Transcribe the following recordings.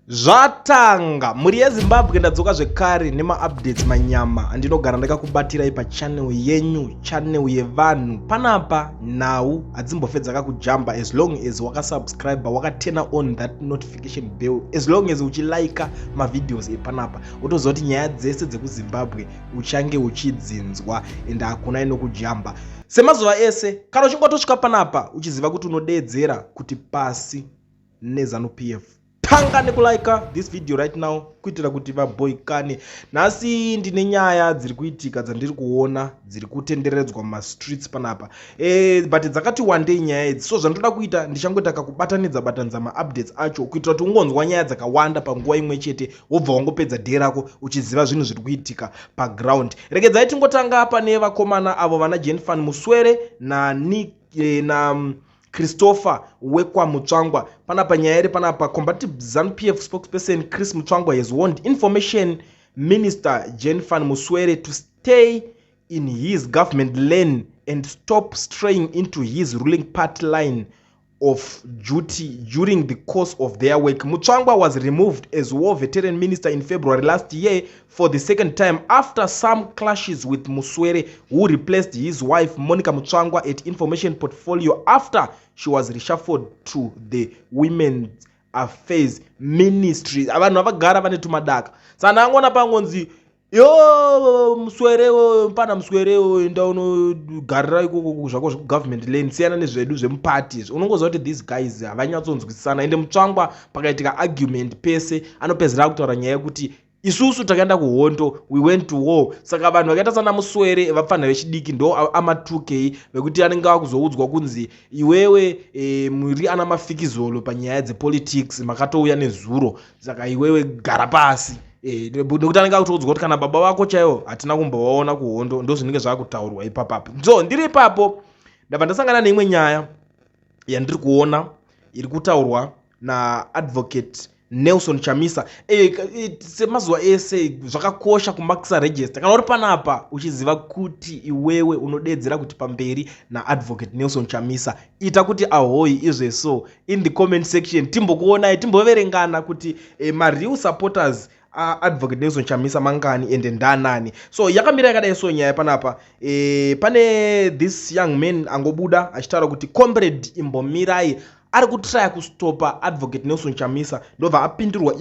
Zvatanga muri yeZimbabwe ndadzoka zvekare nema-updates manyama andinogara ndakakubatirai pachannel yenyu, channel yevanhu. Panapa nhau hadzimbofedza kakujamba as long as wakasubscribe, wakatena on that notification bell, as long as uchilika mavideos epanapa, utoziva kuti nyaya dzese dzekuZimbabwe uchange uchidzinzwa ende hakuna inokujamba. Semazuva ese kana uchingotosvika panapa uchiziva kuti unodeedzera kuti pasi neZanu-PF. Tanga nekulika this video right now kuitira kuti vaboikane. Nhasi ndine nyaya dziri kuitika dzandiri kuona dziri kutenderedzwa mumastreets panapa. But dzakati wandei nyaya idzi. So zvandoda kuita ndichangoita kakubatanidza batanidza ma-updates acho kuitira kuti ungonzwa nyaya dzakawanda panguva imwe chete wobva wangopedza day rako uchiziva zvinhu zviri kuitika paground. Regedzai tingotanga pane vakomana avo vana Jenfan Muswere na Christopher Wekwa Mutsvangwa. Panapa nyaya iri panapa, combative ZANU-PF spokesperson Chris Mutsvangwa has warned information minister Jenfan Muswere to stay in his government lane and stop straying into his ruling party line of duty during the course of their work. Mutsvangwa was removed as war veteran minister in February last year for the second time after some clashes with Muswere, who replaced his wife Monica Mutsvangwa at Information Portfolio after she was reshuffled to the Women's Affairs Ministry. Avanhu vagara vane tumadaka. Sana angona pangonzi yo Muswere pana Muswere enda unogarira ikoko zvako government lane siyana nezvedu zvemuparties. Unongoziva kuti these guys havanyatsonzwisana ende Mutsvangwa pakaitika argument pese anopedzera kutaura nyaya yekuti isusu takaenda kuhondo, we went to war. Saka vanhu vakaita sana Muswere vapfana vechidiki ndo ama2K vekuti anenge akuzoudzwa kunzi iwewe muri ana mafikizolo panyaya dzepolitics makatouya nezuro, saka iwewe gara pasi. Nekuti anenge akutoudzwa kuti kana baba vako chaivo hatina kumbovaona kuhondo, ndo zvinenge zvakutaurwa ipapapo. So ndiri ipapo ndabva ndasangana neimwe nyaya yandiri kuona iri kutaurwa naadvocate Nelson Chamisa. Semazuva ese zvakakosha kumakisa register. Kana uri panapa uchiziva kuti iwewe unodeedzera kuti pamberi naadvocate Nelson Chamisa, ita kuti ahoyi izveso in the comment section timbokuonai, timboverengana kuti ma-real supporters advocate Nelson Chamisa mangani ende ndanani. So yakamira yakadai so nyaya panapa. Pane this young man angobuda achitaura kuti comrade imbomirai ari kutraya kustopa advocate Nelson Chamisa. Ndobva apindurwa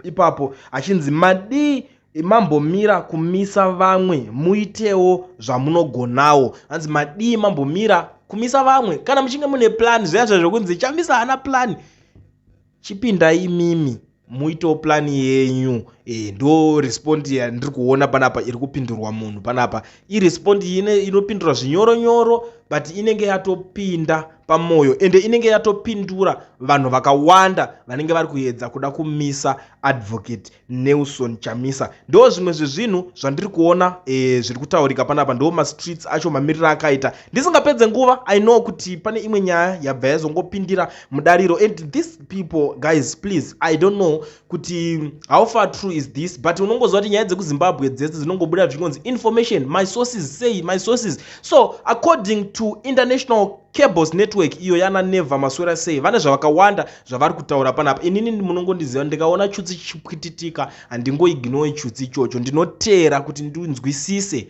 ipapo achinzi madi mambomira kumisa vamwe muitewo zvamunogonawo. Anzi madi mambomira kumisa vamwe kana muchinge mune plan zviya zvokunzi Chamisa hana plan, chipindai mimi muitewo plan yenyu. Ndo respond yandiri kuona panapa iri kupindurwa munhu panapa. Irespond inopindura zvinyoronyoro but inenge yatopinda pamoyo ende inenge yatopindura vanhu vakawanda vanenge vari kuedza kuda kumisa advocate Nelson Chamisa. Ndo zvimwe zvezvinhu zvandiri kuona zviri kutaurika panapa, ndo mastreets acho mamiriro akaita. Ndisingapedze nguva, I know kuti pane imwe nyaya yabva yazongopindira mudariro. And these people guys, please, I don't know kuti how far true is this, but unongoziva kuti nyaya dzekuZimbabwe dzese dzinongobuda zvinonzi information, my sources say, my sources. So according to International Cables Network iyo yana Neva Maswera say, vane zvavakawanda zvavari kutaura panapa. Inini munongondiziva ndikaona chutsi chipwititika handingoignore chutsi ichocho, ndinotera kuti ndinzwisise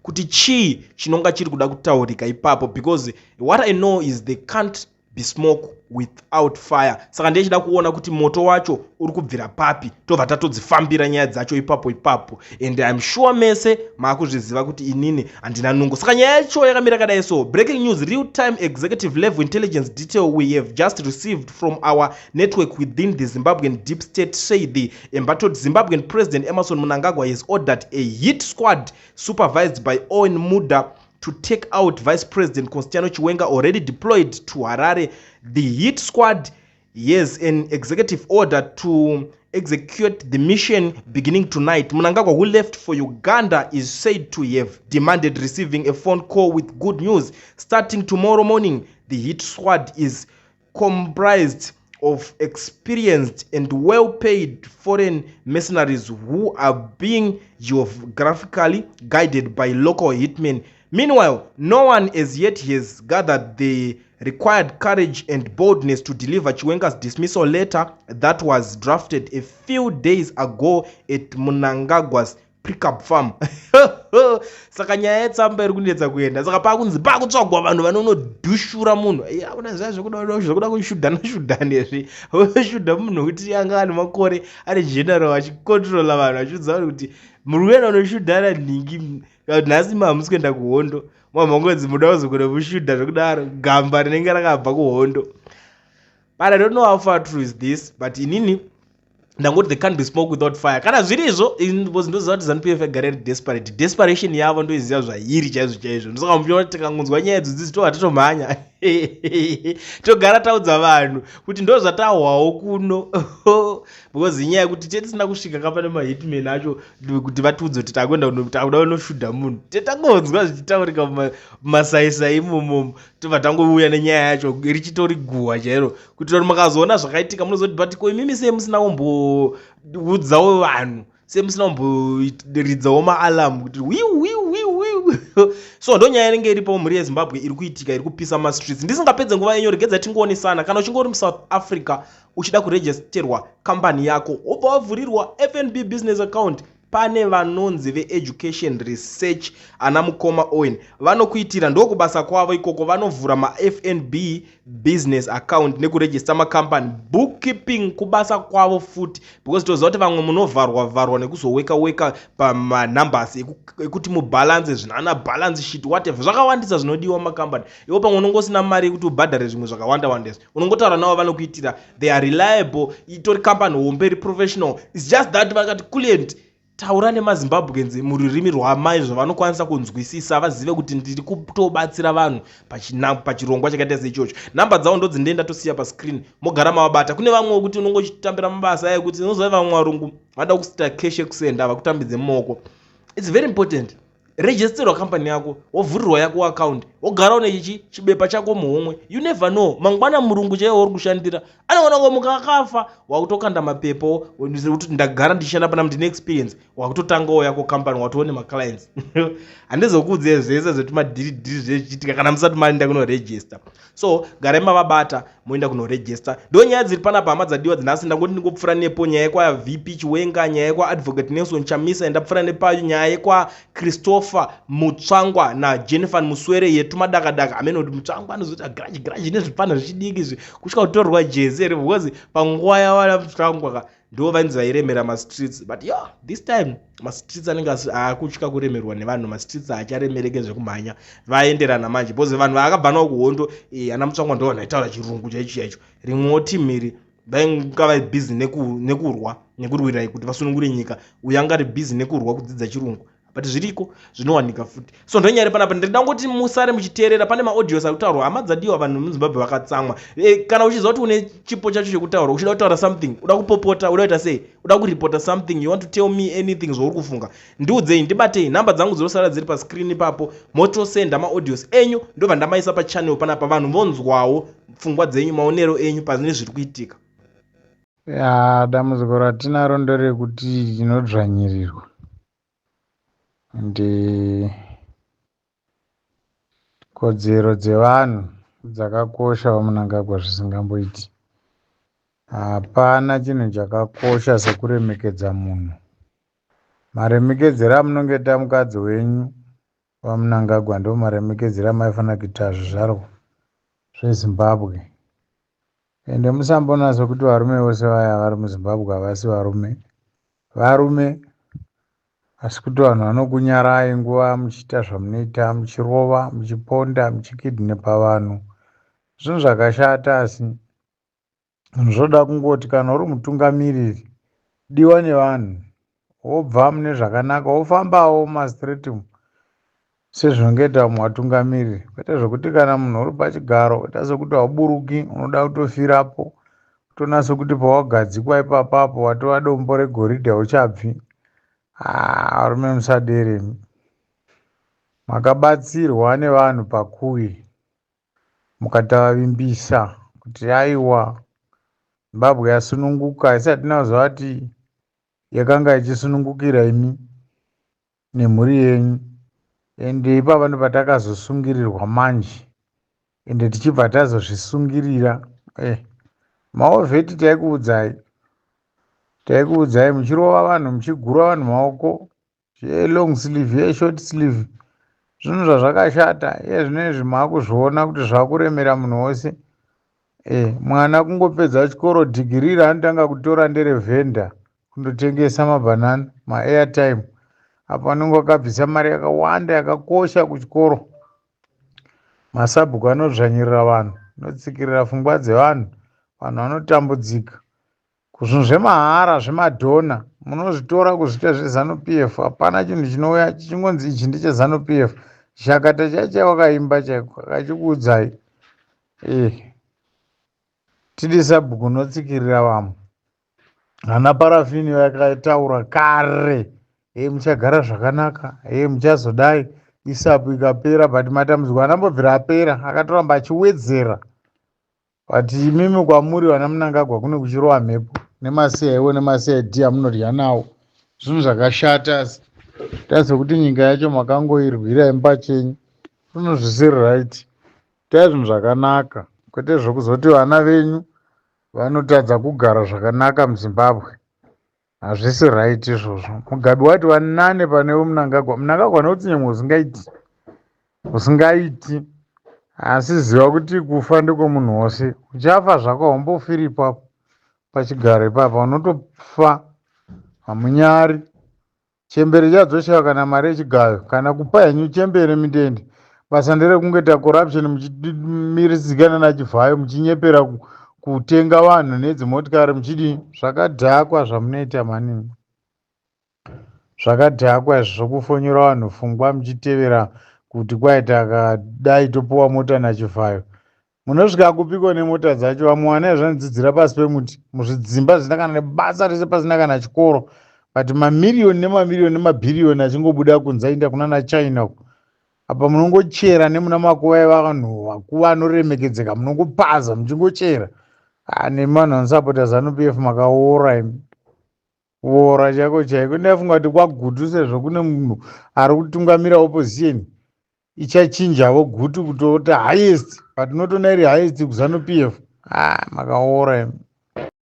kuti chii chinonga chiri kuda kutaurika ipapo, because what I know is they can't be smoke without fire. Saka ndechida kuona kuti moto wacho uri kubvira papi, tobva tatodzifambira nyaya dzacho ipapo. And I'm sure mese maakuzviziva kuti inini handina nungo. Saka nyaya yacho yakamira kadai so. Breaking news, real time executive level intelligence detail we have just received from our network within the Zimbabwean deep state say the embattled Zimbabwean president Emmerson Mnangagwa has ordered a hit squad supervised by Owen Muda to take out Vice President Constantino Chiwenga, already deployed to Harare. The hit squad has an executive order to execute the mission beginning tonight. Mnangagwa, who left for Uganda, is said to have demanded receiving a phone call with good news starting tomorrow morning. The hit squad is comprised of experienced and well-paid foreign mercenaries who are being geographically guided by local hitmen. Meanwhile, no one as yet has gathered the required courage and boldness to deliver Chiwenga's dismissal letter that was drafted a few days ago at Mnangagwa's pickup farm. Saka nyaya yetsamba iri kunetsa kuenda, saka pakunzi pakutsvagwa vanhu vanonodhushura munhu. Akuna zvakuda kushudhana izvi, woshudha munhu kuti anga ane makore ari general achikontrola vanhu achiudza vanhu kuti muri kuenda unoshudhana nhingi, nhasi mahamusi kuenda kuhondo, mamhongodzi muda kuzogona kushudha zvekudaro gamba rinenge rakabva kuhondo. But I don't know how far true is this, but inini ndangoti they can't be smoke without fire. Kana zviri izvo ndoziva kuti ZANU-PF yagara iri desperate. Desperation yavo ndoiziva zvairi chaizvo. Ndosaka muchiona kuti tikangonzwa nyaya idzodzi towa titomhanya togara taudza vanhu kuti ndo zvatahwawo kuno because inyaya yekuti tisina kusvika kapane mahitman acho kuti vatiudze kuti takuenda kuda kunoshudha munhu. Tangonzwa zvichitaurika mumasaisai imomo tobva tangouya nenyaya yacho richitori guhwa chairo kuti makazoona zvakaitika munozoti but ko imimi sei musina kumboudzawo vanhu, sei musina kumboridzawo maalamu kuti so ndo nyaya inenge iripo mhuri yeZimbabwe iri kuitika, iri kupisa mastreets. Ndisingapedze nguva yenyu regedza tingoonesana. Kana uchingori muSouth Africa uchida kuregisterwa kambani yako wobva wavhurirwa FNB business account, pane vanonzi veEducation Research ana Mukoma Owen vanokuitira, ndokubasa kwavo ikoko. Vanovhura maFNB business account nekuregister makambani, bookkeeping kubasa kwavo futi, because toziva kuti vamwe munovharwa nekuzoweka pamanumbers ekuti mubalance zvinana balance sheet whatever, zvakawandisa zvinodiwa makambani. Iwo pamwe unongosina mari yekuti ubhadhare zvimwe zvakawanda unongotaura navo vanokuitira. They are reliable, itori company hombe iri professional. It's just that vakati client taura nemaZimbabweans mururimi rwamai zvavanokwanisa kunzwisisa, vazive kuti ndiri kutobatsira vanhu pachirongwa chakaita seichocho. Namba dzavo ndo dzindoenda tosiya pascreen, mogara mavabata. Kune vamwe kuti unongochitambira mabasa ekutsi unoziva vamwe varungu vada kusita cash yekusenda vakutambidze mumaoko. It's very important. Registerwa company yako, wovhurirwa yako account, wogara une chibepa chako muhomwe. You never know, mangwana murungu chaiwo uri kushandira anaona ngomuka akafa, wakutokanda mapepo kuti ndagara ndichishanda pana ndine experience, wakutotangawo yako company, watoone maclients. Handizokuudze zvese zvetimadhiri zvechiitika kana musati maenda kunoregister. So garai mavabata moenda kunoregister. Ndo nyaya dziri panapa hama dzadiwa dzinhasi. Ndangoti ndingopfuura nepo nyaya yekwa VP Chiwenga, nyaya yekwa Advocate Nelson Chamisa, ndapfuura nepayo nyaya yekwa Christopher Mutsvangwa naJennifer Muswere yetu madakadaka. Amene kuti Mutsvangwa anozoti garage nezvipano zvichidiki izvi kusvika kutorwa jezi ere, because panguva yawana Mutsvangwa ndo vainzi vairemera mastreets. But yeah, this time mastreets anenge akutya kuremerwa nevanhu. Mastreets acharemereke zvekumhanya, vaenderana manje because vanhu vakabva nawo kuhondo. Ana Mutsvangwa ndo vanhu vaitaura chirungu chaicho. Rimwewo timu iri vainga vari busy nekurwa nekurwira kuti vasunungure nyika. Uyu anga ari busy nekurwa kudzidza chirungu. But zviriko zvinowanika futi. So ndo nyaya panapa ndinoda ngoti musare muchiteerera. Pane maaudios akutaurwa hama dzadiwa vanhu muZimbabwe vakatsamwa. Kana uchiziva kuti une chipo chacho chekutaura, uchida kutaura something, uda kupopota, uda kuita sei, uda kuripota something, you want to tell me anything zvauri kufunga, ndiudzei, ndibatei. Namba dzangu dzinosara dziri pascreen ipapo, motosenda maaudios enyu ndobva ndamaisa pachannel panapa, vanhu vonzwawo pfungwa dzenyu, maonero enyu pazvine zviri kuitika. Dambudziko ratinaro nderekuti tinodzvanyirirwa ndi kodzero dzevanhu dzakakosha vaMnangagwa zvisingamboiti. Hapana chinhu chakakosha sekuremekedza munhu. Maremekedzero amunenge ta mukadzi wenyu vaMnangagwa ndo maremekedzero amaifanira kuita zvizvarwa zveZimbabwe. Ende musambonatsa kuti varume vose vaya vari muZimbabwe havasi varume. Varume asi kuti vanhu vanokunyarai nguva muchiita zvamunoita, muchirova, muchiponda, muchikidhinepa vanhu. Zvinhu zvakashata, asi zvoda kungoti kana uri mutungamiriri diwa nevanhu, wobva mune zvakanaka, wofambawo mumastreti sezvinongoita vamwe vatungamiriri. Kwete zvokuti kana munhu uri pachigaro oita sekuti hauburuki, unoda kutofirapo, kutonatsa kuti pawagadzikwa ipapapo watova dombo regoridhe hauchabvi. Varume musadere, makabatsirwa nevanhu pakuwi mukatavavimbisa kuti aiwa Zimbabwe yasununguka. Isati nakuziva kuti yakanga ichisunungukira imi nemhuri yenyu. Ende ipapa ndipo patakazosungirirwa manje. ende tichibva tazozvisungirira. Maovheti taikuudzai muchirova vanhu muchigura vanhu maoko, long sleeve short sleeve, zvinhu zvazvakashata. Iye zvinezvi maakuzviona kuti zvakuremera munhu wose. Mwana kungopedza chikoro dhigiri raanotanga kutora nderevhenda kundotengesa mabhanana, maairtime. Apa anenge akabvisa mari yakawanda yakakosha kuchikoro. Masabhuku anodzvanyirira vanhu, anotsikirira pfungwa dzevanhu, vanhu vanotambudzika. Zvinhu zvemahara zvemadhona munozvitora kuzviita zveZANU-PF. Hapana chinhu chinouya chingonzi ichi ndecheZANU-PF. Chakata chacho wakaimba chaiko akachikuudzai. Tidi sabhuku notsikirira vamwe. Ana Parafini vakataura kare, muchagara zvakanaka, muchazodai, isapu ikapera, but matambudziko anambobvira apera, akatoramba achiwedzera. But imimi kwamuri vana Mnangagwa kune kuchirova mhepo nemasiyaiwo nemasiyai amunodya nawo. Zvinhu zvakashata. Tazokuti nyika yacho makangoirwira pachenyu. Zvinhu zvisiri right. Itai zvinhu zvakanaka, kwete zvokuzoti vana venyu vanotadza kugara zvakanaka muZimbabwe. Hazvisi right izvozvo. Mugabe wati wanane panewo Mnangagwa. Mnangagwa nekuti nyangwe usingaiti. Asi ziva kuti kufa ndiko munhu wose. Uchafa zvako haumbofiri ipapo pachigaro ipapo, unotofa. Hamunyari. Chembere chadzoshawa kana mari yechigayo, kana kupa henyu chembere midende. Basa nderekungeta corruption muchimirizikana nachivhayo muchinyepera kutenga vanhu nedzimotikari muchidi. Zvakadhakwa zvamunoita maningi. Zvakadhakwa zvokufonyera vanhu pfungwa muchitevera kuti kwaita akadai topuwa mota nachivhayo. Munosvika kupiko nemota dzacho. Vamwe vana zvanodzidzira pasi pemuti muzvidzimba zvisina kana nebasa rese pasina kana chikoro. But mamiriyoni nemamiliyoni nemabhiriyoni achingobuda kunze aenda kunana China. Apa munongochera nemuna makuva evanhu vakuva anoremekedzeka, munongopaza muchingochera. Nemanhu anosapota ZANU-PF makaora imi. Kuora chako chaiko. Ndafunga kuti kwaGutu sezvo kune munhu ari kutungamira opposition, ichachinjawo Gutu kutota highest, but not only highest kuZANU-PF. Makaora imi.